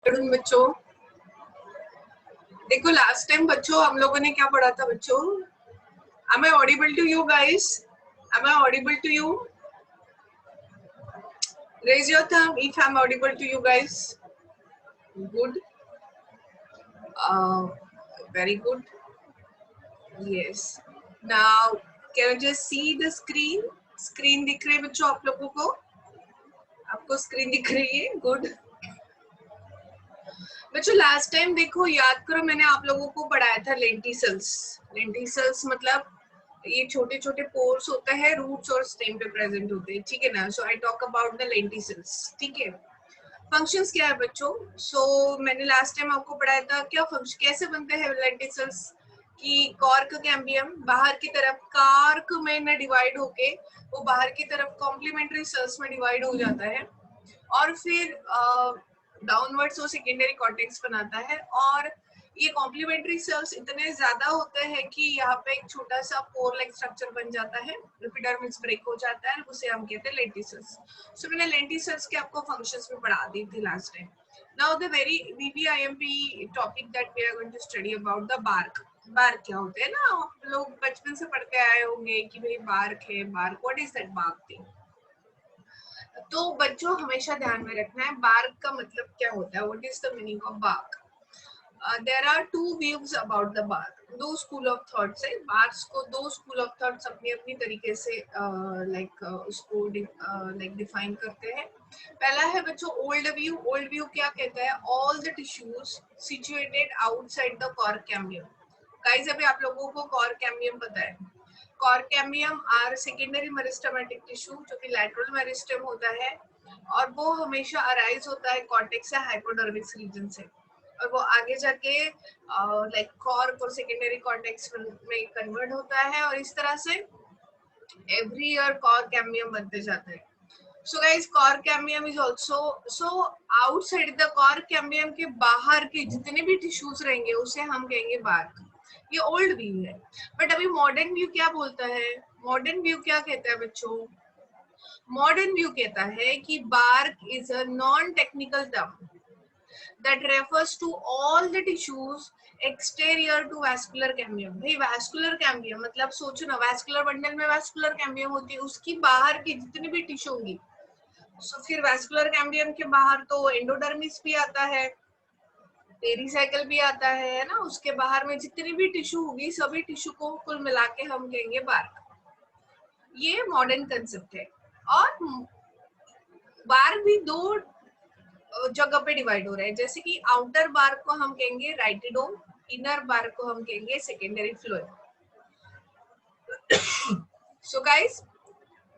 बच्चों देखो last time बच्चों हम लोगों ने क्या पढ़ा था बच्चों. Am I audible to you guys? Am I audible to you? Raise your thumb if I'm audible to you guys. Good. Very good. Yes. Now can you just see the screen? Screen दिख रही है बच्चों आप लोगों को? आपको screen दिख रही है? गुड. बच्चों लास्ट टाइम देखो याद करो मैंने आप लोगों को पढ़ाया था लेंटिसल्स. लेंटिसल्स मतलब ये छोटे छोटे पोर्स होते हैं रूट्स और स्टेम पे प्रेजेंट होते हैं. ठीक है ना. So I talk about the lenticels. ठीक है. फंक्शंस क्या है बच्चों? सो मैंने लास्ट टाइम आपको पढ़ाया था क्या फंक्शन कैसे बनते हैं लेंटिसल्स कि कॉर्क कैम्बियम बाहर की तरफ कार्क में न डिवाइड होके वो बाहर की तरफ कॉम्प्लीमेंट्री सेल्स में डिवाइड हो जाता है और फिर डाउनवर्ड्स वो सेकेंडरी कॉर्टेक्स बनाता है. और ये कॉम्प्लीमेंट्री सेल्स इतने ज्यादा होते हैं कि यहाँ पे एक छोटा सा पोर लाइक स्ट्रक्चर बन जाता है. एपिडर्मिस ब्रेक हो जाता है उसे हम कहते हैं लेंटिसल्स. सो मैंने लेंटिसल्स के आपको फंक्शंस में पढ़ा दी थी last time. Now the very VVIMP topic that we are going to study about the bark. Bark क्या होते हैं ना आप लोग बचपन से पढ़ते आए होंगे कि भाई बार्क है. Bark what is that bark thing. तो बच्चों हमेशा ध्यान में रखना है बार्क का मतलब क्या होता है. What is the meaning of bark. there are two views about the bark. दो स्कूल ऑफ थॉट्स है. बार्क्स को दो स्कूल ऑफ थॉट्स अपनी अपनी तरीके से उसको डिफाइन करते हैं. पहला है बच्चों ओल्ड व्यू. ओल्ड व्यू क्या कहता है? All the tissues situated outside the cork cambium. Guys अभी आप लोगों को कॉर्क कैम्बियम पता है. Cork cambium are secondary meristematic tissue जो कि लैटरल मेरिस्टेम होता है और वो हमेशा अराइज होता है कॉर्टेक्स या हाइपोडर्मिस रीजन से और वो आगे जाके कॉर्क और सेकेंडरी कॉर्टेक्स में कन्वर्ट होता है और इस तरह से एवरी ईयर कॉर्क कैम्बियम बनते जाते हैं. So guys cork cambium is also so outside the cork cambium के बाहर के जितने भी टिश्यूज रहेंगे उसे हम कहेंगे बार्क. ये ओल्ड व्यू है. बट अभी मॉडर्न व्यू क्या बोलता है? मॉडर्न व्यू क्या कहता है बच्चों? मॉडर्न व्यू कहता है कि bark is a non technical term that refers to all the tissues exterior to vascular cambium. भाई vascular cambium मतलब सोचो ना vascular बंडल में vascular cambium होती है उसकी बाहर की जितनी भी टिश्यू होंगी. So, फिर vascular cambium के बाहर तो एंडोडर्मिस भी आता है पेरिसाइकल भी आता है ना. उसके बाहर में जितनी भी टिश्यू होगी सभी टिश्यू को कुल मिला के हम कहेंगे बार्क. ये मॉडर्न कंसेप्ट है. और बार्क भी दो जगह पे डिवाइड हो रहा है. जैसे कि आउटर बार्क को हम कहेंगे राइटिडोम. इनर बार्क को हम कहेंगे secondary phloem. So guys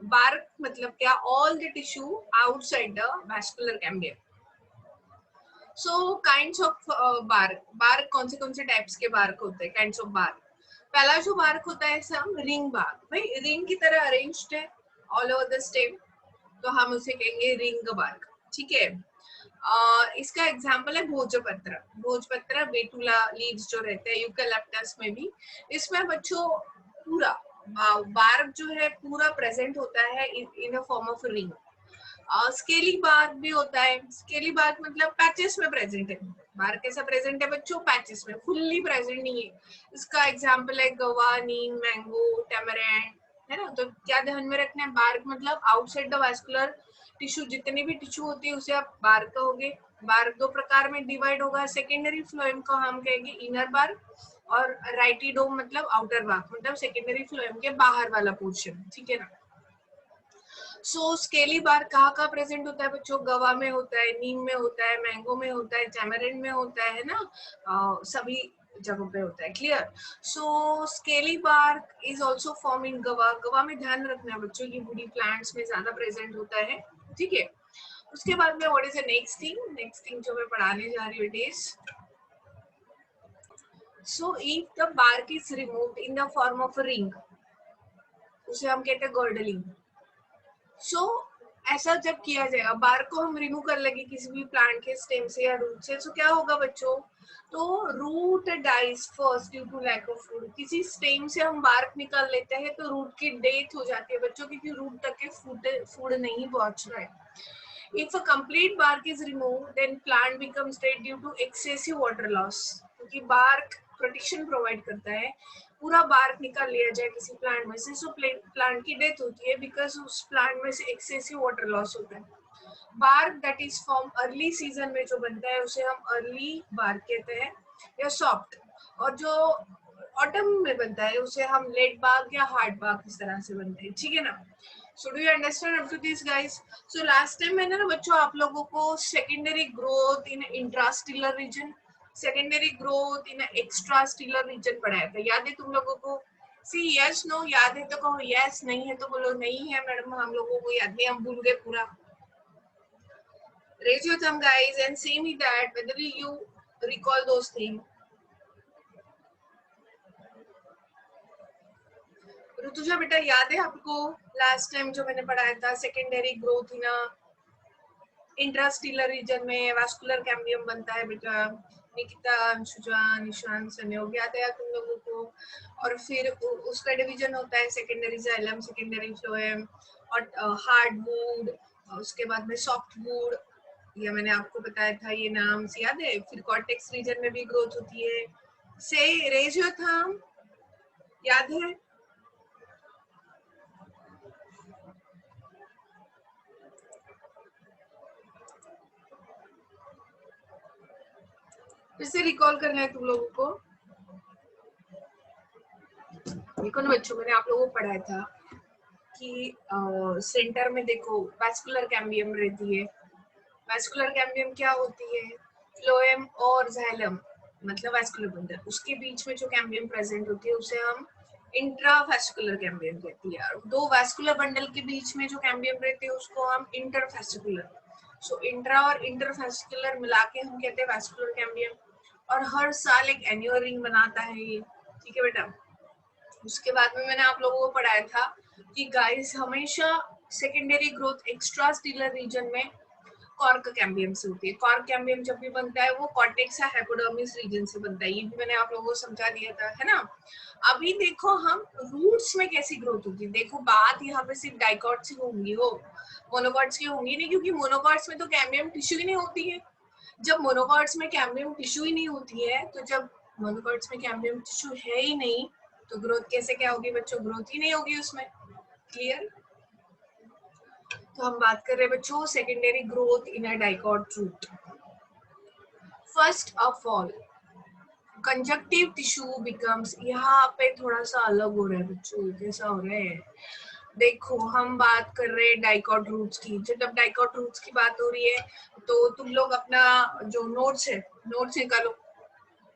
bark मतलब क्या? All the tissue outside the vascular cambium. So kinds of bark. Bark कौन से टाइप्स के बार्क होते हैं? Kinds of bark. पहला जो बार्क होता है सम रिंग बार्क. भाई रिंग की तरह अरेंज्ड है ऑल ओवर द स्टेम तो हम उसे कहेंगे रिंग बार्क. ठीक है. इसका एग्जाम्पल है भोजपत्र. भोजपत्र बेटुला लीव्स जो रहते हैं यूकैलिप्टस में भी इसमें बच्चों पूरा बार्क जो है पूरा प्रेजेंट होता है in a form of ring. Scaly bark भी होता है. स्केली बार्क मतलब पैचेस में प्रेजेंट है. बार्क कैसा प्रेजेंट है बच्चों? पैचेस में. फुल्ली प्रेजेंट नहीं है. इसका एग्जाम्पल है गवा नीम मैंगो टैमरेंट है ना. तो क्या ध्यान में रखना है? बार्क मतलब आउटसाइड द वैस्कुलर टिश्यू जितनी भी टिश्यू होती है उसे आप बार्क कहोगे. बार्क दो प्रकार में डिवाइड होगा. सेकेंडरी फ्लोएम को हम कहेंगे इनर बार्क और राइटिडोम मतलब आउटर बार्क मतलब सेकेंडरी फ्लोएम के बाहर वाला पोर्शन. ठीक है ना. सो स्केली बार्क कहाँ प्रेजेंट होता है बच्चों? गवा में होता है, नीम में होता है, मैंगो में होता है, टैमरिंड में होता है ना. सभी जगहों पे होता है. Clear. So scaly bark is also form in guava. Guava में ध्यान रखना है बच्चों ये वुडी प्लांट्स में ज्यादा प्रेजेंट होता है. ठीक है. उसके बाद में what is the next thing? Next thing जो मैं पढ़ाने जा रही हूँ it is so if the bark is removed in the form of a ring उसे हम कहते हैं गर्डलिंग. सो ऐसा जब किया जाएगा बार्क को हम रिमूव कर लेंगे किसी भी प्लांट के स्टेम से या रूट से. तो क्या होगा बच्चों? तो root dies first due to lack of food. किसी स्टेम से हम बार्क निकाल लेते हैं तो रूट की डेथ हो जाती है बच्चों क्योंकि रूट तक के फूड नहीं पहुंच रहा है. If a complete bark is removed, then plant becomes dead due to excessive water loss. क्योंकि bark protection provide करता है, पूरा bark निकाल लिया जाए किसी plant में से, so plant की death होती है because उस plant में से excessive water loss होता है. Bark that is formed early season में जो बनता है उसे हम early bark कहते हैं या soft, और जो autumn में बनता है उसे हम late bark या hard bark इस तरह से बनते हैं, ठीक है ना. So do you understand up to this, guys? So last time मैंने ना बच्चों आप लोगों को secondary growth in intrastellar region, secondary growth in extrastellar region पढ़ाया था, याद है तुम लोगों को? See yes no, याद है तो कहो yes, नहीं है तो बोलो नहीं है मैडम, हम लोगों को याद नहीं, हम भूल गए पूरा. Raise your thumb, guys, and say me that whether you recall those things. Rutuja बेटा याद है आपको लास्ट टाइम जो मैंने पढ़ाया था सेकेंडरी ग्रोथ इन इंट्रास्टेलर रीजन में वास्कुलर कैम्बियम बनता है बेटा. निकिता, अंशुजा, निशान, संयोग याद है तुम लोगों को? और फिर उसका डिवीजन होता है सेकेंडरी जाइलम, सेकेंडरी फ्लोएम और हार्ड वुड, उसके बाद में सॉफ्ट वुड, ये मैंने आपको बताया था, ये नाम से याद है. फिर कॉर्टेक्स रीजन में भी ग्रोथ होती है. से रेज योर थंब, याद है? फिर से रिकॉल करना है तुम लोगों को. देखो ना बच्चों, मैंने आप लोगों को पढ़ाया था कि सेंटर में देखो वैस्कुलर कैम्बियम रहती है. वैस्कुलर कैम्बियम क्या होती है? फ्लोएम और जाइलम मतलब वैस्कुलर बंडल, उसके बीच में जो कैम्बियम प्रेजेंट होती है उसे हम इंट्रावेस्कुलर कैम्बियम कहती है. दो वैस्कुलर बंडल के बीच में जो कैम्बियम रहती है उसको हम इंटरवेस्कुलर, सो इंट्रा और इंटरवेस्कुलर मिला के हम कहते हैं वैस्कुलर कैम्बियम. और हर साल एक एन्युअल रिंग बनाता है ये, ठीक है बेटा. उसके बाद में मैंने आप लोगों को पढ़ाया था कि गाइस हमेशा सेकेंडरी ग्रोथ एक्स्ट्रास्टेलर रीजन में कॉर्क कैम्बियम से होती है. कॉर्क कैम्बियम जब भी बनता है वो कॉर्टेक्स या हाइपोडर्मिस रीजन से बनता है, ये भी मैंने आप लोगों को समझा दिया था, है ना. अभी देखो हम रूट्स में कैसी ग्रोथ होती है. देखो बात यहाँ पे सिर्फ डाइकॉट्स की होंगी, हो मोनोकॉट्स की होंगी नहीं, क्योंकि मोनोकॉट्स में तो कैम्बियम टिश्यू ही नहीं होती है. जब मोनोकॉट्स में कैम्बियम टिश्यू ही नहीं होती है, तो जब मोनोकॉट्स में कैम्बियम टिश्यू है ही नहीं तो ग्रोथ कैसे क्या होगी बच्चों? ग्रोथ ही नहीं होगी उसमें. क्लियर? तो हम बात कर रहे हैं बच्चों secondary growth in a dicot root. First of all conjunctive tissue becomes, यहाँ पे थोड़ा सा अलग हो रहा है बच्चों. कैसा हो रहा है? देखो हम बात कर रहे हैं डाइकॉट रूट्स की. जब डाइकॉट रूट्स की बात हो रही है तो तुम लोग अपना जो नोट्स है, नोट्स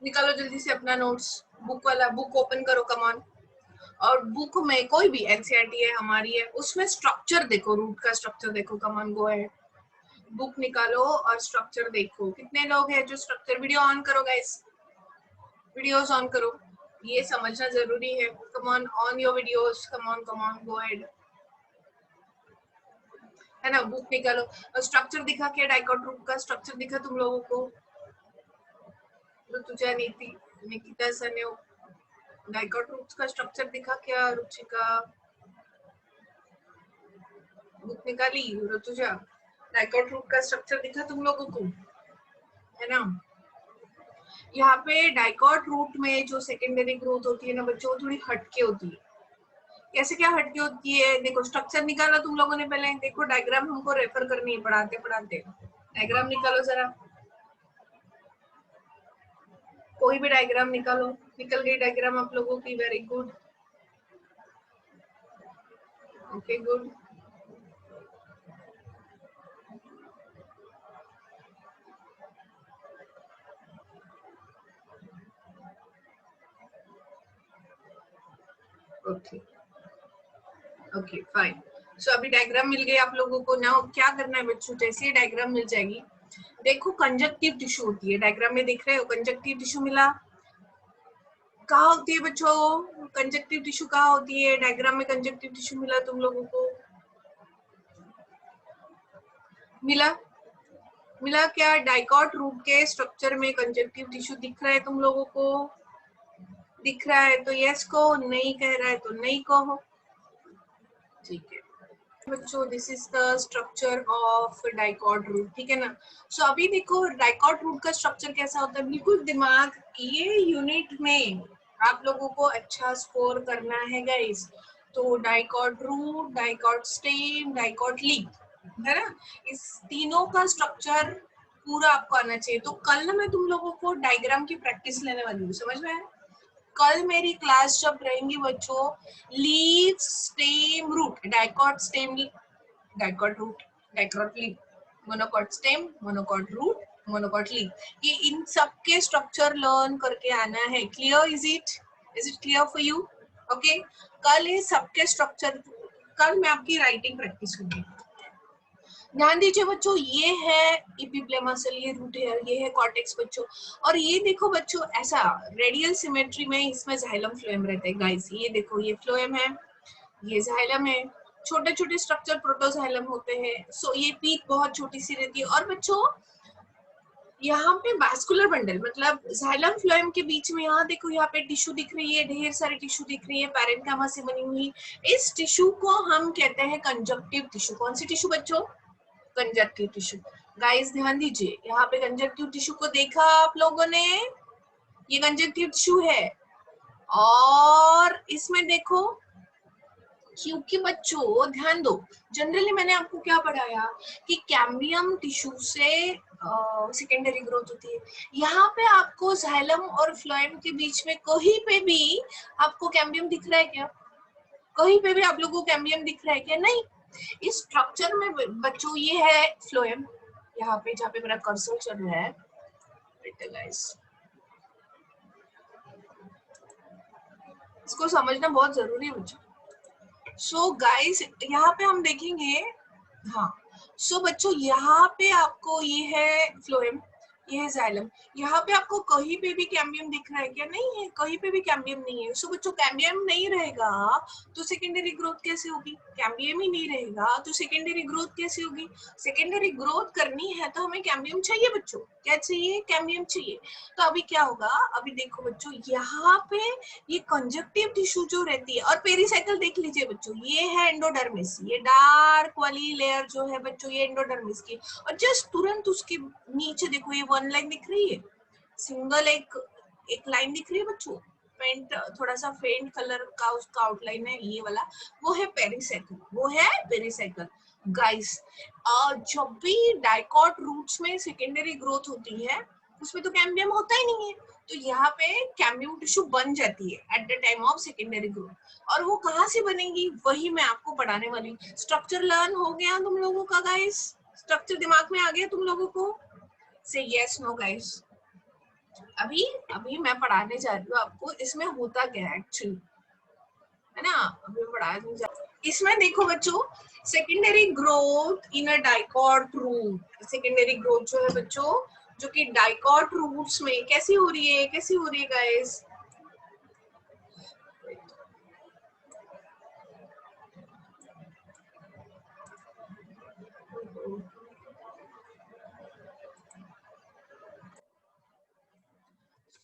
निकालो जल्दी से अपना नोट्स. बुक वाला बुक ओपन करो, कम ऑन. और बुक में कोई भी एनसीईआरटी है हमारी है, उसमें स्ट्रक्चर देखो, रूट का स्ट्रक्चर देखो. कम ऑन, गो है, बुक निकालो और स्ट्रक्चर देखो. कितने लोग हैं जो स्ट्रक्चर, वीडियो ऑन करो गाइस, वीडियोस ऑन करो, ये समझना जरूरी है. Come on your videos, come on, go ahead, है ना. बुक निकालो और स्ट्रक्चर दिखा क्या? डाइकॉट रूट का स्ट्रक्चर दिखा तुम लोगों को? ऋतुजा, नीति, निकिता, सन्यो, डाइकॉट रूट्स का स्ट्रक्चर दिखा क्या? रुचिका, बुक निकाली? ऋतुजा, डाइकॉट रूट का स्ट्रक्चर दिखा तुम लोगों को, है ना. यहाँ पे डाइकॉट रूट में जो सेकेंडरी ग्रोथ होती है ना बच्चों, वो थोड़ी हटके होती है. कैसे क्या हटके होती है? देखो स्ट्रक्चर निकाला तुम लोगों ने पहले. देखो डायग्राम हमको रेफर करनी है पढ़ाते पढ़ाते. डायग्राम निकालो जरा, कोई भी डायग्राम निकालो. निकल गई डायग्राम आप लोगों की? Very good, okay good. Okay okay fine. So अभी डायग्राम मिल गई आप लोगों को. ना क्या करना है बच्चों, जैसे ही डायग्राम मिल जाएगी, देखो कंजक्टिव टिश्यू होती है. डायग्राम में देख रहे हो कंजक्टिव टिश्यू मिला. कहाँ होती है बच्चों कंजक्टिव टिश्यू? कहाँ होती है? डायग्राम में कंजक्टिव टिश्यू मिला तुम लोगों को? मिला क्या? डाइकॉट रूट के स्ट्रक्चर में कंजक्टिव टिश्यू दिख रहा है तुम लोगों को? दिख रहा है तो यस कहो, नहीं कह रहा है तो नहीं कहो. ठीक है. बच्चों this is the structure of dicot root, ठीक है ना। सो अभी देखो डाइकॉट रूट का स्ट्रक्चर कैसा होता है, बिल्कुल दिमाग, ये यूनिट में आप लोगों को अच्छा स्कोर करना है गाइस। तो dicot root, dicot stem, dicot leaf, है ना, इस तीनों का स्ट्रक्चर पूरा आपको आना चाहिए। तो कल ना मैं तुम लोगों को डायग्राम की प्रैक्टिस लेने वाली हूँ, समझ में आया। कल मेरी क्लास जब रहेंगी बच्चों, leaf, stem, root, dicot stem, dicot root, dicot leaf, monocot stem, monocot root, monocot leaf, ये इन सब के स्ट्रक्चर लर्न करके आना है। Clear? Is it clear for you? Okay, कल ये सबके स्ट्रक्चर, कल मैं आपकी राइटिंग प्रैक्टिस करूंगी। ध्यान दीजिए बच्चों, ये है एपिब्लेमा सेल, ये रूट हेयर, ये है कॉर्टेक्स बच्चों। और ये देखो बच्चों, ऐसा रेडियल सिमेट्री में इसमें जाइलम फ्लोएम रहते हैं गाइस। ये देखो, ये फ्लोएम है, ये जाइलम है, छोटे छोटे स्ट्रक्चर प्रोटोजाइलम होते हैं। सो ये पीक बहुत छोटी सी रहती है। और बच्चों यहाँ पे वास्कुलर बंडल, मतलब जाइलम फ्लोएम के बीच में, यहाँ देखो, यहाँ पे टिश्यू दिख रही है, ढेर सारी टिश्यू दिख रही है पैरेन्काइमा से बनी हुई। इस टिश्यू को हम कहते हैं कंजक्टिव टिश्यू। कौन सी टिश्यू बच्चों? Connective tissue. गाइस ध्यान दीजिए, यहाँ पे कंजक्टिव टिश्यू को देखा आप लोगों ने, ये कंजक्टिव टिश्यू है। और इसमें देखो, क्योंकि बच्चों ध्यान दो, जनरली मैंने आपको क्या पढ़ाया कि कैम्बियम टिश्यू से सेकेंडरी ग्रोथ होती है। यहाँ पे आपको जाइलम और फ्लोएम के बीच में कहीं पे भी आपको कैम्बियम दिख रहा है क्या? कहीं पे भी आप लोगों को कैम्बियम दिख रहा है क्या? नहीं। इस स्ट्रक्चर में बच्चों ये है फ्लोएम, यहाँ पे जहाँ पे मेरा कर्सर चल रहा है, इसको समझना बहुत जरूरी है बच्चों। सो गाइस यहाँ पे हम देखेंगे, हाँ, सो बच्चों यहाँ पे आपको ये है फ्लोएम, ये है जाइलम। यहाँ पे आपको कहीं पे भी कैम्बियम दिख रहा है क्या? नहीं है, कहीं पे भी कैम्बियम नहीं है। सो बच्चों कैम्बियम नहीं रहेगा तो सेकेंडरी ग्रोथ कैसे होगी? कैम्बियम ही नहीं रहेगा तो सेकेंडरी ग्रोथ कैसे होगी? सेकेंडरी ग्रोथ करनी है तो हमें कैम्बियम चाहिए बच्चों। क्या चाहिए? कैम्बियम चाहिए। तो अभी क्या होगा, अभी देखो बच्चों, यहाँ पे ये कंजक्टिव टिश्यू जो रहती है, और पेरीसाइकिल देख लीजिए बच्चों, ये है एंडोडर्मिस, ये डार्क वाली लेयर जो है बच्चों, ये एंडोडर्मिस की। और जस्ट तुरंत उसके नीचे देखो, ये वन लाइन दिख रही है, सिंगल एक लाइन दिख रही है बच्चों, पेंट थोड़ा सा फेंट कलर का उसका आउटलाइन है, ये वाला, वो है पेरीसाइकिल, वो है पेरीसाइकिल। गाइस जब भी डाइकॉट रूट्स में सेकेंडरी ग्रोथ होती है, उसमें तो कैम्बियम होता ही नहीं है, तो यहाँ पे कैम्बियम टिश्यू बन जाती है at the time of secondary growth. और वो कहाँ से बनेगी, वही मैं आपको पढ़ाने वाली हूँ। स्ट्रक्चर लर्न हो गया तुम लोगों का गाइस? स्ट्रक्चर दिमाग में आ गया तुम लोगों को? से यस नो गाइस। अभी अभी मैं पढ़ाने जा रही हूँ आपको, इसमें होता क्या है एक्चुअली, है ना। अभी पढ़ाने जा, इसमें देखो बच्चों, secondary growth in a dicot root, secondary growth जो है बच्चों, जो कि डाइकॉट रूट्स में कैसी हो रही है, कैसी हो रही है गाइस?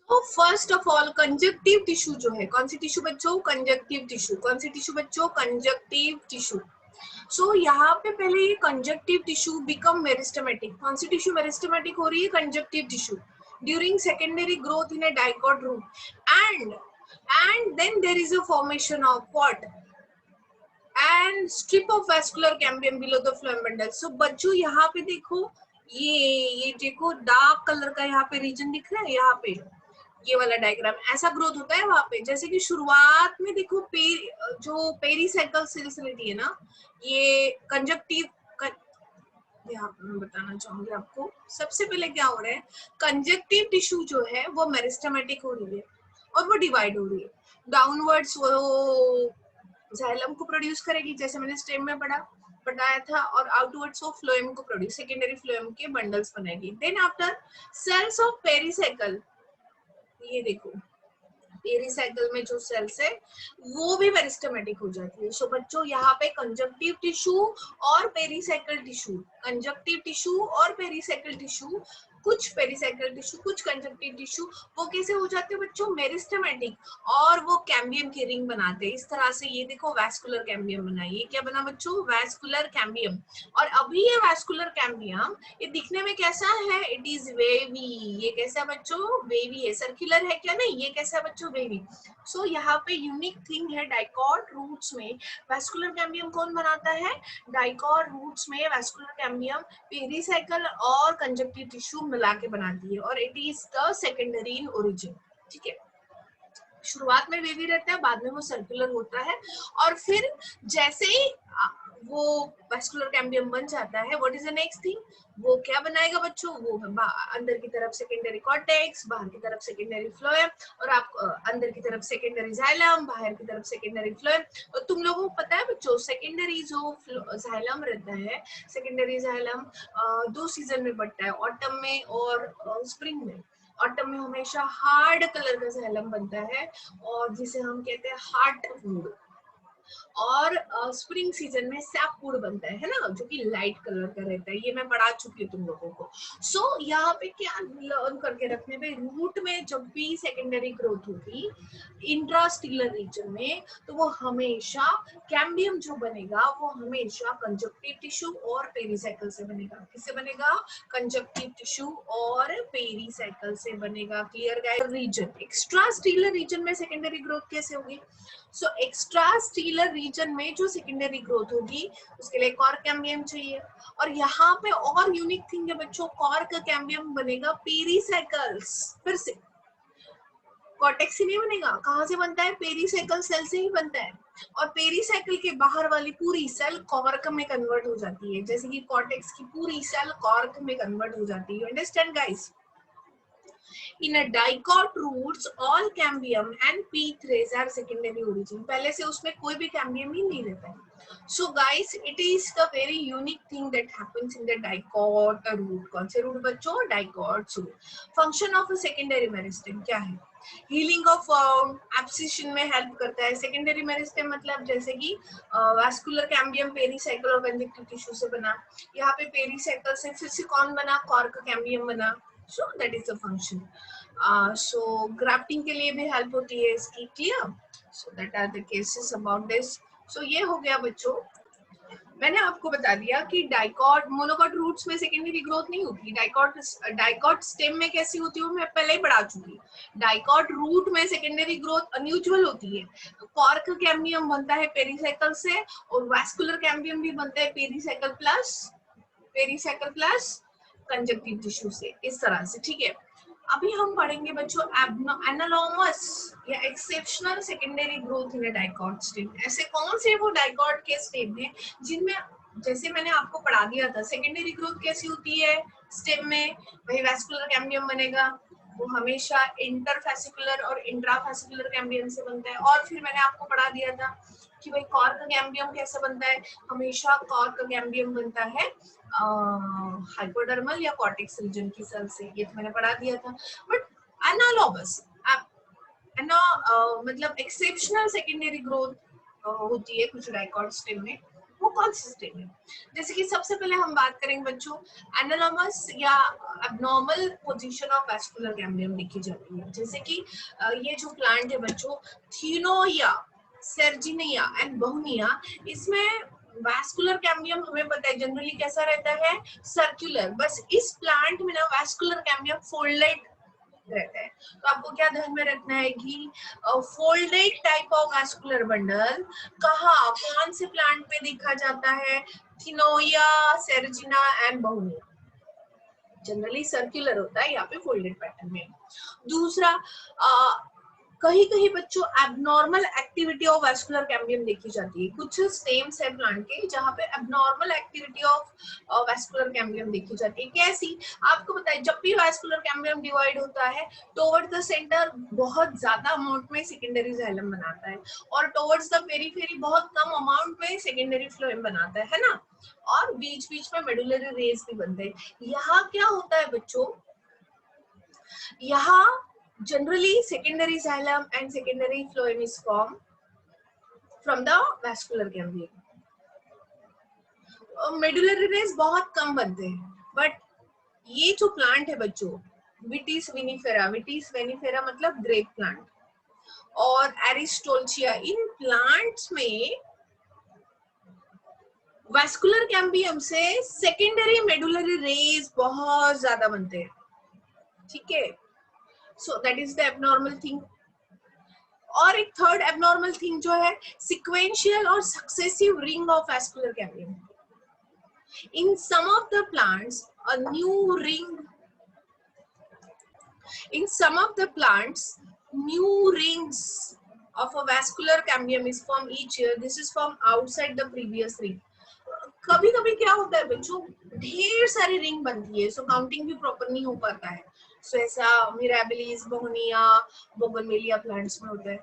तो first of all conjunctive tissue जो है, कौन सी टिश्यू बच्चों? Connective tissue. कौन सी टिश्यू बच्चों? Connective tissue. सो यहाँ पे पहले ये कंजक्टिव टिश्यू बिकम मेरिस्टेमेटिक। कौन सी टिश्यू मेरिस्टेमेटिक हो रही है? Conjunctive tissue during secondary growth in a dicot root, and then there is a formation of what? And strip of vascular cambium below the phloem bundle. So बच्चों यहाँ पे देखो, ये देखो डार्क कलर का यहाँ पे रीजन दिख रहा है, यहाँ पे ये वाला डायग्राम, ऐसा ग्रोथ होता है वहां पे। जैसे कि शुरुआत में देखो जो पेरीसाइकल सेल्स रहती है ना, ये कंजक्टिव, यहाँ पे मैं बताना चाहूंगी आपको, सबसे पहले क्या हो रहा है, कंजक्टिव टिश्यू जो है वो मेरिस्टेमेटिक हो रही है और वो डिवाइड हो रही है डाउनवर्ड्स, वो जाइलम को प्रोड्यूस करेगी जैसे मैंने स्टेम में बताया था, और आउटवर्ड्स वो फ्लोएम को प्रोड्यूस, सेकेंडरी फ्लोएम के बंडल्स बनाएगी। Then after cells of pericycle, ये देखो पेरीसाइकल में जो सेल्स है वो भी मेरिस्टेमेटिक हो जाती है। सो बच्चों यहाँ पे कंजक्टिव टिश्यू और पेरीसाइकल टिश्यू, कंजक्टिव टिश्यू और पेरीसाइकल टिश्यू कुछ पेरिसाइकल टिश्यू, कुछ कंजक्टिव टिश्यू, वो कैसे हो जाते हैं बच्चों, मेरिस्टेमेटिक, और वो कैम्बियम की रिंग बनाते हैं इस तरह से। ये देखो वैस्कुलर कैम्बियम बना, ये क्या बना बच्चों, वैस्कुलर कैम्बियम। और अभी ये वैस्कुलर कैम्बियम ये दिखने में कैसा है, इट इज वेवी। ये कैसा है बच्चों, वेवी है, सर्कुलर है क्या, नहीं, ये कैसा है बच्चों, वेवी। सो यहाँ पे यूनिक थिंग है, डाइकॉट रूट्स में वैस्कुलर कैम्बियम कौन बनाता है, डाइकॉट रूट्स में वैस्कुलर कैम्बियम पेरिसाइकल और कंजक्टिव टिश्यू मिला के बनाती है, और it is the secondary in origin. ठीक है, शुरुआत में वेवी रहता है, बाद में वो सर्कुलर होता है, और फिर जैसे ही वो वैस्कुलर कैम्बियम बन जाता है, what is the next thing, वो क्या बनाएगा बच्चों, वो अंदर की तरफ सेकेंडरी कॉर्टेक्स, बाहर की तरफ सेकेंडरी फ्लोएम, और आप अंदर की तरफ सेकेंडरी जाइलम, बाहर की तरफ सेकेंडरी फ्लोएम। और तुम लोगों को पता है बच्चों, सेकेंडरी जो जाइलम रहता है, सेकेंडरी जाइलम 2 सीजन में बढ़ता है, ऑटम में और स्प्रिंग में। ऑटम में हमेशा हार्ड कलर का जाइलम बनता है, और जिसे हम कहते हैं हार्टवुड, और स्प्रिंग सीजन में सैपवुड बनता है ना, जो कि लाइट कलर का रहता है। ये मैं पढ़ा चुकी हूँ तुम लोगों को। सो यहाँ पे क्या लर्न करके रखने पे, रूट में जब भी सेकेंडरी ग्रोथ होगी इंट्रास्टिलर रीजन में, तो वो हमेशा कैम्बियम जो बनेगा वो हमेशा कंजक्टिव टिश्यू और पेरिसाइकल से बनेगा। किससे बनेगा, कंजक्टिव टिश्यू और पेरिसाइकल से बनेगा। Clear guys. रीजन, एक्स्ट्रास्टिलर रीजन में सेकेंडरी ग्रोथ कैसे होगी, सो एक्स्ट्रास्टिलर रीजन में जो सेकेंडरी ग्रोथ होगी उसके लिए कॉर्क कैम्बियम चाहिए। और यहाँ पे और यूनिक थिंग है बच्चों, कॉर्क कैम्बियम बनेगा पेरिसाइकल्स, फिर से कॉर्टेक्स से नहीं बनेगा, कहाँ से बनता है, पेरिसाइकल सेल से ही बनता है। और पेरिसाइकल के बाहर वाली पूरी सेल कॉर्क में कन्वर्ट हो जाती है, जैसे कि कॉर्टेक्स की पूरी सेल कॉर्क में कन्वर्ट हो जाती है। Understand guys. In a dicot roots, all cambium and P3s are secondary origin. पहले से उसमें कोई भी cambium ही नहीं रहता है. So guys, it is the very unique thing that happens in the dicot root. कौन से root बच्चों, dicot root. Function of a secondary meristem क्या है? हीलिंग ऑफ एब्सिशन में हेल्प करता है। सेकेंडरी मेरिस्टेम मतलब जैसे कि वास्कुलर कैम्बियम पेरिसाइकल और कंजक्टिव टिश्यू से बना, यहाँ पे पेरिसाइकल से फिर से कौन बना, कॉर्क कैम्बियम बना। So that is the function. So grafting के लिए भी हेल्प होती है इसकी। Clear. So that are the cases about this. So ये हो गया बच्चों, मैंने आपको बता दिया कि डाइकॉट मोनोकॉट रूट्स में सेकेंडरी ग्रोथ नहीं होती। डाइकॉट स्टेम में कैसी होती है मैं पहले ही पढ़ा चुकी। डाइकॉट रूट में सेकेंडरी ग्रोथ अनयूजुअल होती है। कॉर्क कैम्बियम बनता है पेरिसाइकल से, और वास्कुलर कैम्बियम भी बनता है पेरिसाइकल प्लस कंजक्टिव टिश्यू से, इस तरह से। ठीक है, अभी हम पढ़ेंगे बच्चों एनालोमस या exceptional secondary growth in dicot stem. ऐसे कौन से वो डाइकॉट के स्टेम हैं जिनमें, जैसे मैंने आपको पढ़ा दिया था, सेकेंडरी ग्रोथ कैसी होती है स्टेम में, वही वैस्कुलर कैम्बियम बनेगा, वो हमेशा इंटरफेसिकुलर और इंट्राफेसिकुलर कैम्बियम से बनता है। और फिर मैंने आपको पढ़ा दिया था कि भाई कॉर्क कैम्बियम कैसे बनता है, हमेशा कॉर्क कैम्बियम बनता है हाइपोडर्मल या कॉर्टेक्स रीजन की सेल से, ये तो मैंने पढ़ा दिया था। बट एनालोगस मतलब एक्सेप्शनल सेकेंडरी ग्रोथ होती है कुछ डाइकॉट स्टेम में, वो कौन सी स्टेम है। जैसे कि सबसे पहले हम बात करेंगे बच्चों, एनालोमस या abnormal position of vascular cambium देखी जाती है। जैसे कि ये जो प्लांट है बच्चों, थिनोइया, सर्जिनिया एंड बहुनिया, इसमें वैस्कुलर कैम्बियम हमें पता है जनरली कैसा रहता है, सर्कुलर। बस इस प्लांट में ना वैस्कुलर कैम्बियम फोल्डेड रहता है। तो आपको क्या ध्यान में रखना है कि folded type of vascular bundle कहाँ कौन से प्लांट पे देखा जाता है, थिनोइया, सर्जिना एंड बहुनिया। जनरली सर्कुलर होता है, यहाँ पे फोल्डेड पैटर्न में। दूसरा, कहीं कहीं बच्चों abnormal activity of vascular cambium देखी जाती है। कुछ स्टेम्स है प्लांट के जहाँ पे abnormal activity of vascular cambium देखी जाती है। कैसी, आपको बताइए, जब भी वैस्कुलर कैम्बियम डिवाइड होता है टुवर्ड्स द सेंटर बहुत ज्यादा अमाउंट में सेकेंडरी जाइलम बनाता है, और टुवर्ड्स द पेरिफेरी बहुत कम अमाउंट में सेकेंडरी फ्लोएम बनाता है ना, और बीच बीच में मेडुलरी रेज भी बनते हैं। यहाँ क्या होता है बच्चों, यहाँ generally secondary xylem and secondary phloem is formed from the vascular cambium। medullary rays बहुत कम बनते हैं, but ये जो प्लांट है बच्चों, विटिस विनिफेरा मतलब ग्रेप प्लांट और एरिस्टोल्चिया, इन प्लांट्स में वैस्कुलर कैम्बियम से सेकेंडरी मेडुलरी रेज बहुत ज्यादा बनते हैं, ठीक है। So that is the abnormal thing. और एक थर्ड एबनॉर्मल थिंग जो है सिक्वेंशियल और successive ring of vascular cambium. In some of the plants a new ring in some of the plants new rings of a vascular cambium is formed each year. This is from outside the previous ring. कभी कभी क्या होता है बच्चों, ढेर सारी ring बनती है, सो काउंटिंग भी प्रॉपर नहीं हो पाता है। सो ऐसा मिराबिलिस, बोहनिया, बोगनवेलिया प्लांट्स में होता है।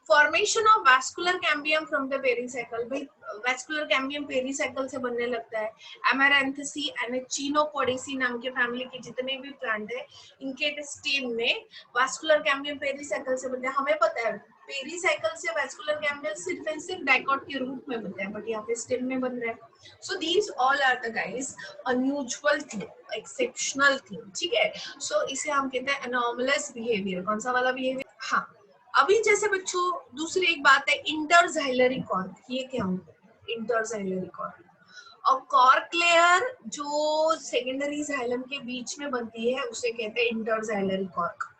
Formation of vascular cambium from the pericycle, भाई वैस्कुलर कैम्बियम पेरिसाइकल से बनने लगता है। एमेरैंथसी एंड चिनोपोडेसी नाम के फैमिली के जितने भी प्लांट है, इनके स्टेम में वैस्कुलर कैम्बियम पेरिसाइकल से बनते हैं। हमें पता है पेरिसाइकल से वैस्कुलर कैम्बियम सिर्फ एंड सिर्फ डाइकॉट के रूप में बनता है, बट यहाँ पे स्टेम में बन रहा है। So these all are the guys unusual thing, exceptional thing, ठीक है। So इसे हम कहते हैं anomalous behavior। कौन सा वाला behavior? हाँ, अभी जैसे बच्चों दूसरी एक बात है इंटरजाइलरी कॉर्क। ये क्या होता है इंटरजाइलरी कॉर्क? और कॉर्क लेयर जो सेकेंडरी जाइलम के बीच में बनती है उसे कहते हैं इंटरजाइलरी कॉर्क।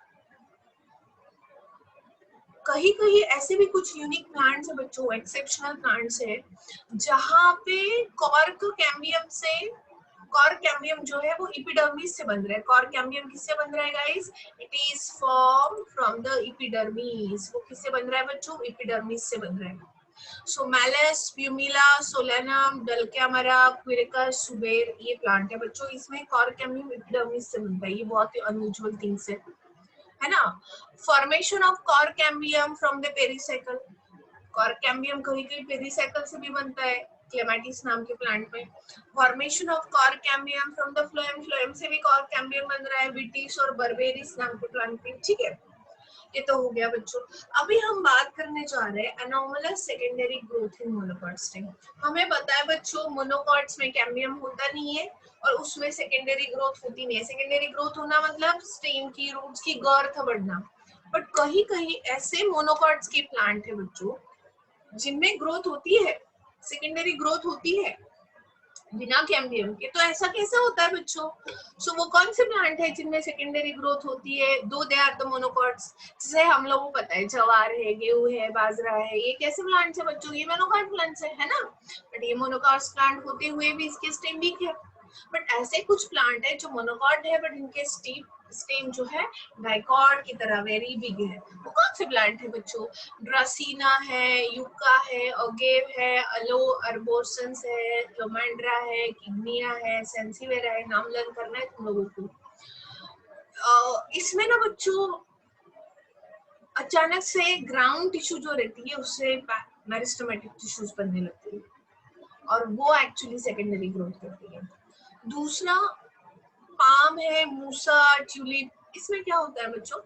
कहीं कहीं ऐसे भी कुछ यूनिक प्लांट्स है बच्चों, एक्सेप्शनल प्लांट्स है जहां पे कॉर्क कैम्बियम से, कॉर्क कैम्बियम जो है वो एपिडर्मिस से बन रहा है। कॉर्क कैम्बियम किससे बन रहा है guys? It is form from the epidermis. वो किससे बन रहा है बच्चों? एपिडर्मिस से बन रहा है। सो मैलस, प्यूमिला, सोलेनम, डल्क्यामरा, क्विरिकस, सुबेर, ये प्लांट है बच्चों, इसमें कॉर्क कैम्बियम एपिडर्मिस से बनता है। ये बहुत ही अनयूजुअल थिंग्स है ना। Formation of cork cambium from the pericycle, cork cambium कहीं कहीं पेरिसाइकल से भी बनता है क्लेमाटिस नाम के प्लांट में। Formation of cork cambium from the phloem, phloem से भी कॉर्क कैम्बियम बन रहा है विटिस और बर्बेरिस नाम के प्लांट में, ठीक है। ये तो हो गया बच्चों। अभी हम बात करने जा रहे हैं anomalous secondary growth in monocots में। हमें पता है बच्चों मोनोकॉट्स में कैम्बियम होता नहीं है और उसमें सेकेंडरी ग्रोथ होती नहीं है। सेकेंडरी ग्रोथ होना मतलब स्टेम की, रूट्स की गर्थ बढ़ना। बट कहीं कहीं ऐसे मोनोकॉट्स के प्लांट है बच्चों जिनमें ग्रोथ होती है, सेकेंडरी ग्रोथ होती है बिना कैम्बियम के। तो ऐसा कैसे होता है बच्चों? सो वो कौन से प्लांट है जिनमें सेकेंडरी ग्रोथ होती है? दो दे आर द मोनोकॉट्स। जैसे हम लोगों को पता है जवार है, गेहूं है, बाजरा है, ये कैसे प्लांट्स है बच्चों? ये मोनोकॉट प्लांट्स है ना। बट ये मोनोकॉट्स प्लांट होते हुए भी इसके स्टेम वीक है। बट ऐसे कुछ प्लांट है जो मोनोकॉट है बट इनके स्टेम जो है डाइकॉट की तरह वेरी बिग है। वो कौन से प्लांट है बच्चों? ड्रासीना है, यूका है, ओगेव है, अलो अर्बोसंस है, लोमेंड्रा है, किग्निया है, सेंसिवेरा है। नाम लर्न करना है तुम लोगों को। इसमें ना बच्चों अचानक से ग्राउंड टिश्यू जो रहती है उससे मेरिस्टेमेटिक टिश्यूज बनने लगती है और वो एक्चुअली सेकेंडरी ग्रोथ करती है। दूसरा पाम है, मूसा, ट्यूलिप, इसमें क्या होता है बच्चों?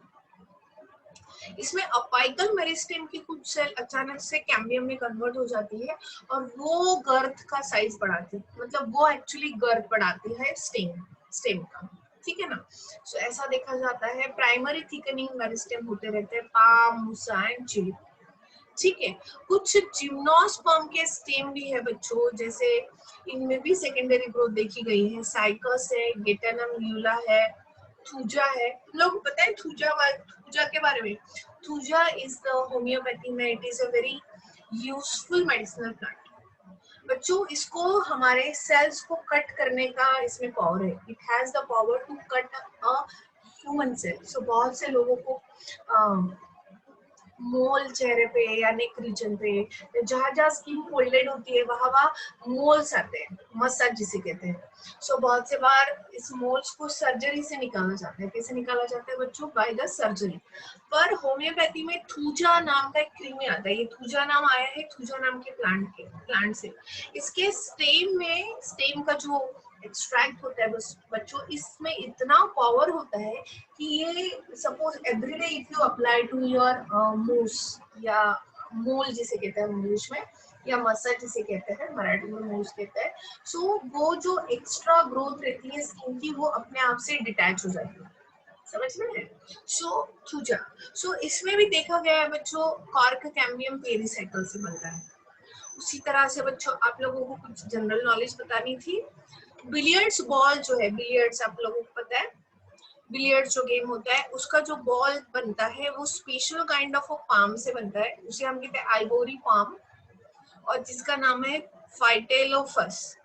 इसमें अपाइकल मेरिस्टेम की कुछ सेल अचानक से कैम्बियम में कन्वर्ट हो जाती है और वो गर्थ का साइज बढ़ाती है, मतलब वो एक्चुअली गर्थ बढ़ाती है स्टेम का, ठीक है ना। सो ऐसा देखा जाता है। प्राइमरी थिकनिंग मेरिस्टेम होते रहते हैं पाम, मूसा एंड ट्यूलिप, ठीक है। कुछ जिम्नोस्पर्म के स्टेम भी है बच्चों, जैसे इनमें भी सेकेंडरी ग्रोथ देखी गई है। साइकस है, गेटेनम ल्यूला है, थूजा है। लोगों को पता है थूजा के बारे में? थूजा इज द होम्योपैथी में it is a very useful medicinal plant बच्चों। इसको हमारे सेल्स को कट करने का इसमें पावर है। It has the power to cut a human cell. So बहुत से लोगों को मोल चेहरे पे या नेक रीजन पे, जहाँ जहाँ स्किन फोल्डेड होती है वहां वहां मोल्स आते हैं, मसाज जिसे कहते हैं। सो बहुत से बार इस मोल्स को सर्जरी से निकाला जाता है। कैसे निकाला जाता है बच्चों? By the surgery. पर होम्योपैथी में थूजा नाम का एक क्रीमी आता है। ये थूजा नाम आया है थूजा नाम के प्लांट से। इसके स्टेम का जो एक्सट्रैक्ट होता है बच्चों, इसमें इतना पावर होता है कि ये suppose every day if you apply to your moose या मोल जिसे कहते हैं इंग्लिश में, या मसा जिसे कहते हैं, मराठी में मूस कहते हैं। सो वो जो एक्स्ट्रा ग्रोथ रहती है स्किन की वो अपने आप से डिटैच हो जाती है, समझ में है। सो थूजा, सो इसमें भी देखा गया है बच्चों कॉर्क कैम्बियम पेरिसाइकिल से बनता है। उसी तरह से बच्चों आप लोगों को कुछ जनरल नॉलेज बतानी थी। बिलियर्ड्स बॉल जो है, बिलियर्ड्स आप लोगों को पता है, बिलियर्ड्स जो गेम होता है उसका जो बॉल बनता है वो स्पेशल काइंड ऑफ पाम से बनता है, उसे हम कहते हैं आइवोरी पाम, और जिसका नाम है फाइटेलोफस।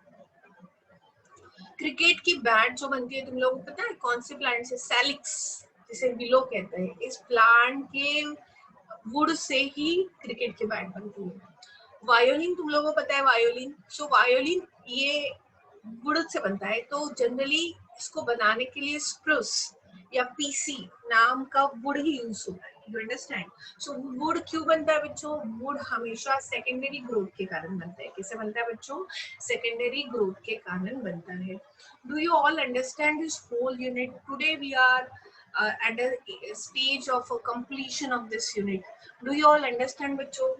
क्रिकेट की बैट जो बनती है तुम लोगों को पता है कौन से प्लांट से, सैलिक्स जिसे विलो कहते हैं, इस प्लांट के वुड से ही क्रिकेट की बैट बनती है। वायोलिन तुम लोगों को पता है, वायोलिन, सो वायोलिन ये वुड से बनता है, तो जनरली इसको बनाने के लिए स्प्रूस या पीसी नाम का वुड ही यूज होता है, यू अंडरस्टैंड। सो वुड क्यों बनता है बच्चों, वुड हमेशा सेकेंडरी ग्रोथ के कारण बनता है। कैसे बनता है बच्चों, सेकेंडरी ग्रोथ के कारण बनता है। Do you all understand this whole unit? Today we are at a stage of a completion of this unit. Do you all understand बच्चों?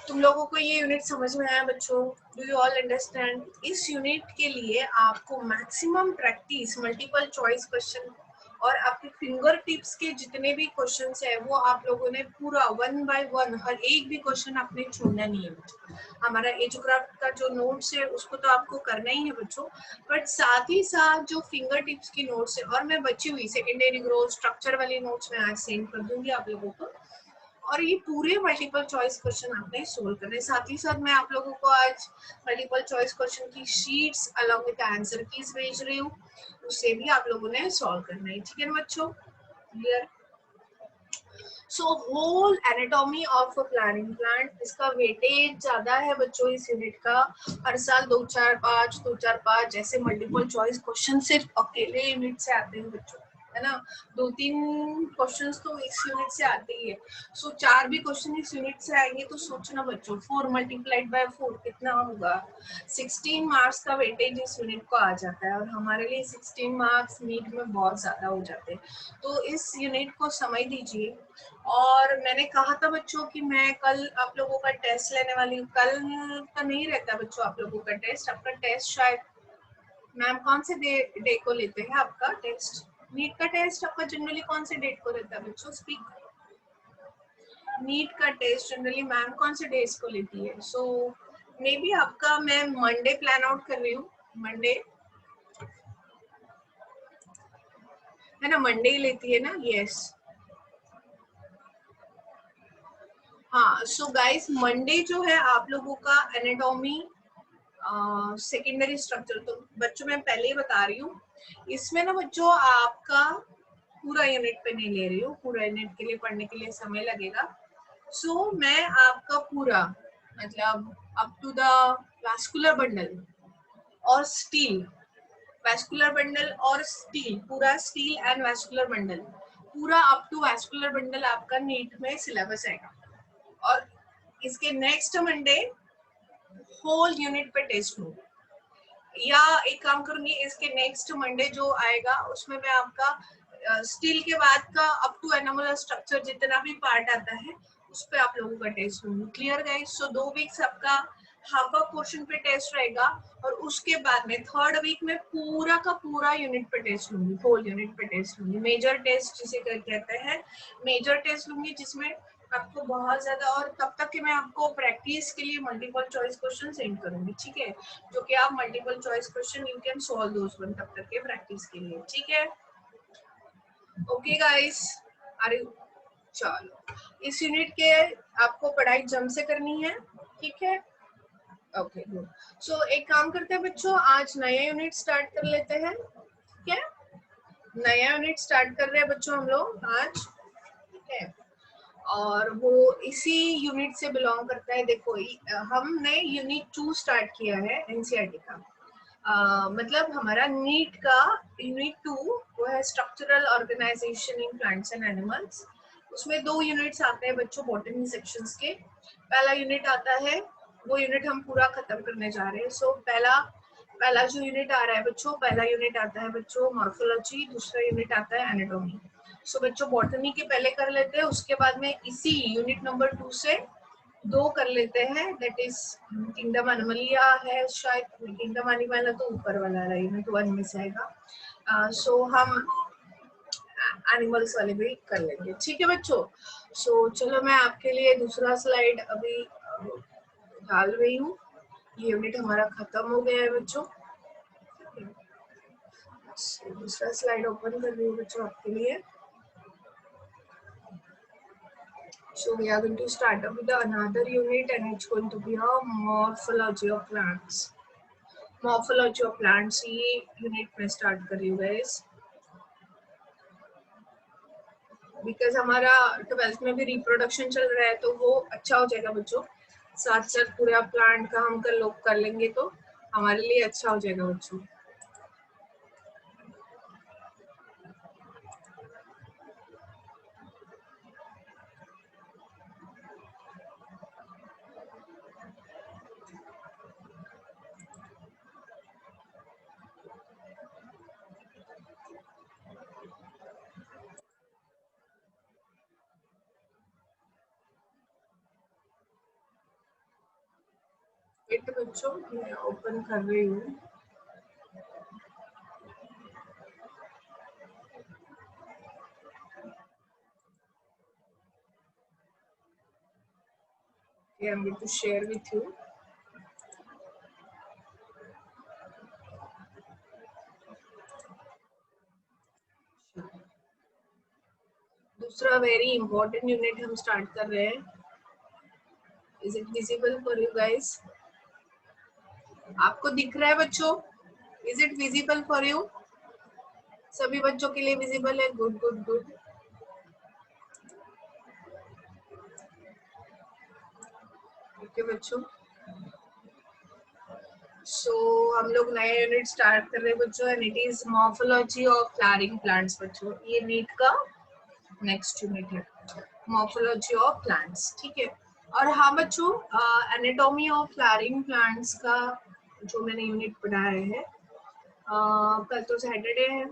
तुम लोगों को ये यूनिट समझ में आया बच्चों? Do you all understand? इस यूनिट के लिए आपको maximum practice, multiple choice question और आपके फिंगर टिप्स के जितने भी क्वेश्चंस है वो आप लोगों ने पूरा 1 बाय 1 हर एक भी क्वेश्चन आपने छोड़ना नहीं है बच्चों। हमारा एजुक्राफ्ट का जो नोट्स है उसको तो आपको करना ही है बच्चों, बट साथ ही साथ जो फिंगर टिप्स की नोट्स है, और मैं बची हुई सेकेंडरी ग्रोथ स्ट्रक्चर वाली नोट्स में आज सेंड कर दूंगी आप लोगों को, और ये पूरे मल्टीपल चॉइस क्वेश्चन आपने सोल्व करने। साथ ही साथ मैं आप लोगों को आज मल्टीपल चॉइस क्वेश्चन की sheets along with answer keys भेज रही हूँ, उससे भी आप लोगों ने सॉल्व करना है, ठीक है बच्चों? Clear? So whole anatomy of a plant, इसका वेटेज ज्यादा है बच्चों इस यूनिट का। हर साल 2 4 5 ऐसे मल्टीपल चॉइस क्वेश्चन सिर्फ अकेले यूनिट से आते हैं बच्चों, है ना। 2 3 क्वेश्चंस तो इस यूनिट से आते ही है। सो 4 भी क्वेश्चन इस यूनिट से आएंगे तो सोचना बच्चों 4 मल्टीप्लाइड बाय 4 कितना होगा, 16 मार्क्स का वेटेज इस यूनिट को आ जाता है, और हमारे लिए 16 मार्क्स नीट में बहुत ज्यादा हो जाते हैं। तो इस यूनिट को समझ दीजिए। और मैंने कहा था बच्चों कि मैं कल आप लोगों का टेस्ट लेने वाली हूँ। कल का नहीं रहता बच्चों आप लोगों का टेस्ट, आपका टेस्ट शायद मैम कौन से डे को लेते हैं आपका टेस्ट? नीट का टेस्ट आपका जनरली कौन से डेट को रहता है बच्चों? स्पीक। नीट का टेस्ट जनरली मैम कौन से डेज को लेती है? सो मे बी आपका मैं मंडे प्लान आउट कर रही हूँ, मंडे है ना, मंडे ही लेती है ना, यस। हाँ, सो गाइस मंडे जो है आप लोगों का एनाटॉमी सेकेंडरी स्ट्रक्चर, तो बच्चों मैं पहले ही बता रही हूँ इसमें ना बच्चों आपका पूरा यूनिट पे नहीं ले रही हूँ, पूरा यूनिट के लिए पढ़ने के लिए समय लगेगा। सो मैं आपका पूरा मतलब up to the vascular bundle और स्टील, वैस्कुलर बंडल और स्टील, पूरा स्टील एंड वैस्कुलर बंडल, पूरा अप टू वैस्कुलर बंडल आपका नीट में सिलेबस आएगा। और इसके नेक्स्ट मंडे होल यूनिट पे टेस्ट होगा, या एक काम करूंगी इसके नेक्स्ट मंडे जो आएगा उसमें मैं आपका स्टील के बाद का अप टू एनामुलर स्ट्रक्चर जितना भी पार्ट आता है उस पे आप लोगों का टेस्ट होंगे। Clear guys? सो 2 वीक्स आपका हाफ ऑफ पोर्शन पे टेस्ट रहेगा, और उसके बाद में थर्ड वीक में पूरा का पूरा यूनिट पे टेस्ट लूंगी, होल यूनिट पे टेस्ट लूंगी, मेजर टेस्ट जिसे कहते हैं, मेजर टेस्ट लूंगी जिसमें आपको बहुत ज्यादा, और तब तक कि मैं आपको प्रैक्टिस के लिए मल्टीपल चॉइस क्वेश्चन सेंड करूंगी, ठीक है, जो कि आप multiple choice question you can solve those one तब तक के प्रैक्टिस के लिए, ठीक है? ओके गाइस, अरे चलो इस यूनिट के आपको पढ़ाई जम से करनी है, ठीक है? Okay good. सो एक काम करते हैं बच्चों, आज नया यूनिट स्टार्ट कर लेते हैं, ठीक है? नया यूनिट स्टार्ट कर रहे हैं बच्चों हम लोग आज, ठीक है? और वो इसी यूनिट से बिलोंग करता है। देखो हमने यूनिट 2 स्टार्ट किया है एनसीईआरटी का, मतलब हमारा नीट का यूनिट 2 वो है structural organisation in plants and animals. उसमें 2 यूनिट्स आते हैं बच्चों बॉटनी सेक्शंस के। पहला यूनिट आता है, वो यूनिट हम पूरा खत्म करने जा रहे हैं। सो पहला जो यूनिट आ रहा है बच्चों, पहला यूनिट आता है बच्चों मॉर्फोलॉजी, दूसरा यूनिट आता है एनाटॉमी। सो बच्चों बॉटनी के पहले कर लेते हैं, उसके बाद में इसी यूनिट नंबर 2 से दो कर लेते हैं, दैट इज किंगडम एनिमलिया है शायद, किंगडम एनिमल तो ऊपर वाला रहेगा तो 1 मिस आएगा। सो हम एनिमल्स वाले भी कर लेंगे, ठीक है बच्चों। सो चलो मैं आपके लिए दूसरा स्लाइड अभी डाल रही हूँ। ये यूनिट हमारा खत्म हो गया है बच्चों। दूसरा स्लाइड ओपन कर रही हूँ बच्चों आपके लिए। So we are going to start up with another unit, and it's going to be a morphology of plants. Morphology of plants ये unit में start कर रही हूँ guys, because हमारा 12th में भी reproduction चल रहा है तो वो अच्छा हो जाएगा बच्चों। साथ साथ पूरा प्लांट का हम कर लेंगे तो हमारे लिए अच्छा हो जाएगा बच्चों। वेट बच्चों मैं ओपन कर रही हूँ। I'm going to share with you. दूसरा वेरी इंपॉर्टेंट यूनिट हम स्टार्ट कर रहे हैं। Is it visible for you guys? आपको दिख रहा है बच्चों? Is it visible for you? सभी बच्चों के लिए विजिबल है? Good good good. ओके बच्चों, सो हम लोग नया यूनिट स्टार्ट कर रहे हैं बच्चों, and it is morphology of flowering plants बच्चों। ये नीट का नेक्स्ट यूनिट है, मॉर्फोलॉजी ऑफ प्लांट्स, ठीक है। और हाँ बच्चों, एनाटॉमी ऑफ फ्लावरिंग प्लांट्स का जो मैंने यूनिट पढ़ाया है, कल तो सैटरडे है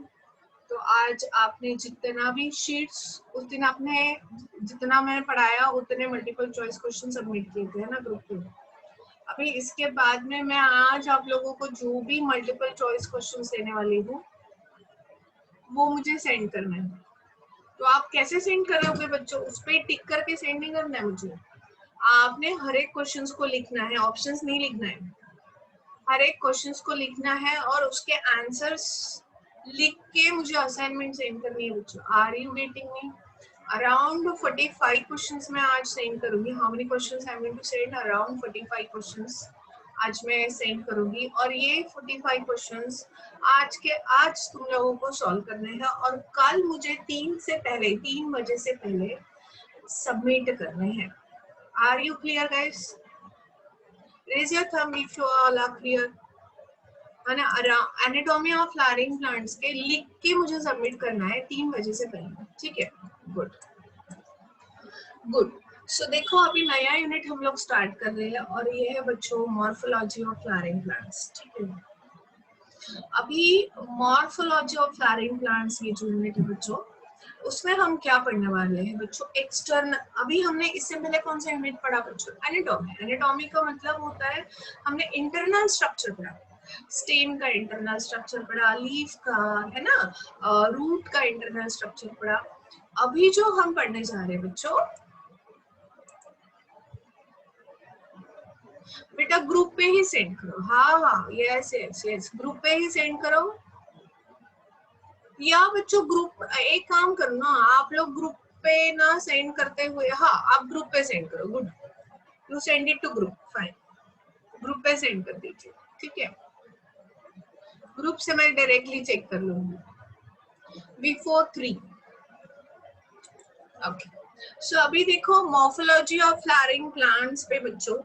तो आज आपने जितना भी शीट्स उस दिन आपने जितना मैंने पढ़ाया उतने मल्टीपल चॉइस क्वेश्चन सबमिट किए थे ना ग्रुप में। अभी इसके बाद में मैं आज आप लोगों को जो भी मल्टीपल चॉइस क्वेश्चन देने वाली हूँ वो मुझे सेंड करना है। तो आप कैसे सेंड करोगे बच्चों? उस पर टिक करके सेंड नहीं करना है मुझे, आपने हर एक क्वेश्चंस को लिखना है, ऑप्शंस नहीं लिखना है। हर एक क्वेश्चंस को लिखना है और उसके आंसर्स लिख के मुझे असाइनमेंट सेंड करनी है बच्चों। Are you getting me? Around 45 questions मैं आज सेंड करूंगी। How many questions I am going to send? Around 45 questions आज मैं सेंड करूंगी, और ये 45 क्वेश्चंस आज तुम लोगों को सॉल्व करने हैं और कल मुझे 3 बजे से पहले सबमिट करने हैं। Are you clear guys? Raise your thumb if you all are clear. Anatomy of flowering plants के लिख के मुझे सबमिट करना है 3 बजे से पहले, ठीक है? Good good. सो देखो अभी नया यूनिट हम लोग स्टार्ट कर रहे हैं और ये है बच्चों मॉर्फोलॉजी ऑफ फ्लावरिंग प्लांट्स, ठीक है। अभी मॉर्फोलॉजी ऑफ फ्लावरिंग प्लांट्स ये जो यूनिट है बच्चों, उसमें हम क्या पढ़ने वाले हैं बच्चों? एक्सटर्नल। अभी हमने इससे पहले कौन सा यूनिट पढ़ा बच्चों? एनाटॉमी। एनाटॉमी का मतलब होता है हमने इंटरनल स्ट्रक्चर पढ़ा, स्टेम का इंटरनल स्ट्रक्चर पढ़ा, लीफ का, है ना, रूट का इंटरनल स्ट्रक्चर पढ़ा। अभी जो हम पढ़ने जा रहे हैं बच्चों, बेटा ग्रुप पे ही सेंड करो। हाँ हाँ यस यस यस, ग्रुप पे ही सेंड करो। या बच्चों ग्रुप, एक काम करो ना आप लोग, ग्रुप पे ना सेंड करते हुए, हाँ आप ग्रुप पे सेंड करो। Good, you send it to group, fine, group पे सेंड कर दीजिए, ठीक है? ग्रुप से मैं डायरेक्टली चेक कर लूंगी बिफोर 3। ओके, सो अभी देखो मॉर्फोलॉजी ऑफ फ्लावरिंग प्लांट्स पे बच्चों,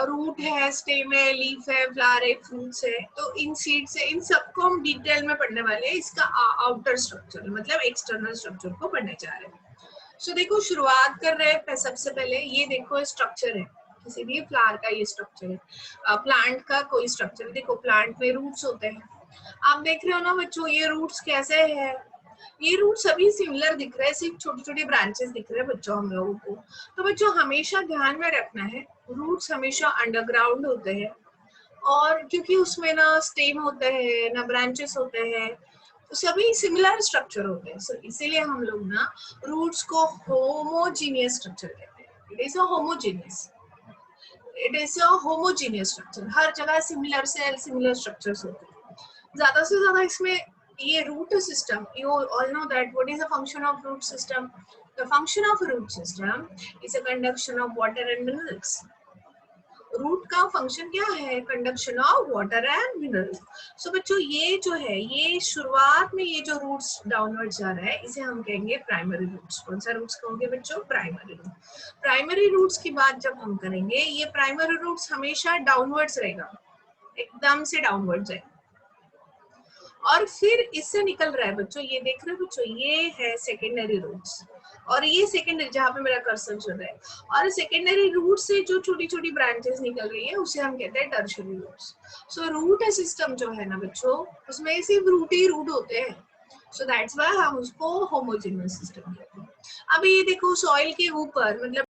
रूट है, स्टेम है, लीफ है, फ्लावर है, फ्रूट्स है, तो इन सीड्स है, इन सबको हम डिटेल में पढ़ने वाले हैं। इसका आउटर स्ट्रक्चर मतलब एक्सटर्नल स्ट्रक्चर को पढ़ने जा रहे हैं। सो देखो शुरुआत कर रहे हैं सबसे पहले, ये देखो स्ट्रक्चर है किसी भी फ्लावर का, ये स्ट्रक्चर है। प्लांट का कोई स्ट्रक्चर, देखो प्लांट में रूट्स होते हैं, आप देख रहे हो ना बच्चों, ये रूट्स कैसे है? ये रूट सभी सिमिलर दिख रहे हैं, सिर्फ छोटे छोटे ब्रांचेस दिख रहे हैं बच्चों हम लोगों को। तो बच्चों हमेशा ध्यान में रखना है, रूट्स हमेशा अंडरग्राउंड होते हैं, और क्योंकि उसमें ना स्टेम होता है ना ब्रांचेस होते हैं, तो सभी सिमिलर स्ट्रक्चर होते हैं। सो इसीलिए हम लोग ना रूट्स को होमोजीनियस स्ट्रक्चर कहते हैं। It is a homogeneous structure, हर जगह सिमिलर सेल सिमिलर स्ट्रक्चर्स होते हैं। ज्यादा से ज्यादा इसमें ये root system, you all know that what is the function of root system. The function of root system is a conduction of water and minerals. Root का फंक्शन क्या है? Conduction of water and minerals. So बच्चों ये जो है, ये शुरुआत में ये जो रूट्स डाउनवर्ड जा रहा है, इसे हम कहेंगे प्राइमरी रूट्स। कौन सा रूट्स कहोगे बच्चों? Primary root. प्राइमरी रूट्स की बात जब हम करेंगे, ये प्राइमरी रूट्स हमेशा डाउनवर्ड्स रहेगा, एकदम से डाउनवर्ड जाएगा। और फिर इससे निकल रहा है बच्चों, ये देख रहे हो बच्चों, ये है सेकेंडरी रूट्स, और ये सेकेंडरी जहाँ पे मेरा कर्सर चल रहा है, और सेकेंडरी रूट से जो छोटी छोटी ब्रांचेस निकल रही है उसे हम कहते हैं tertiary roots. So root system जो है ना बच्चों, उसमें सिर्फ रूट ही रूट होते हैं। सो दैट्स व्हाई हम उसको होमोजेनियस सिस्टम कहते हैं। अब ये देखो, सॉइल के ऊपर मतलब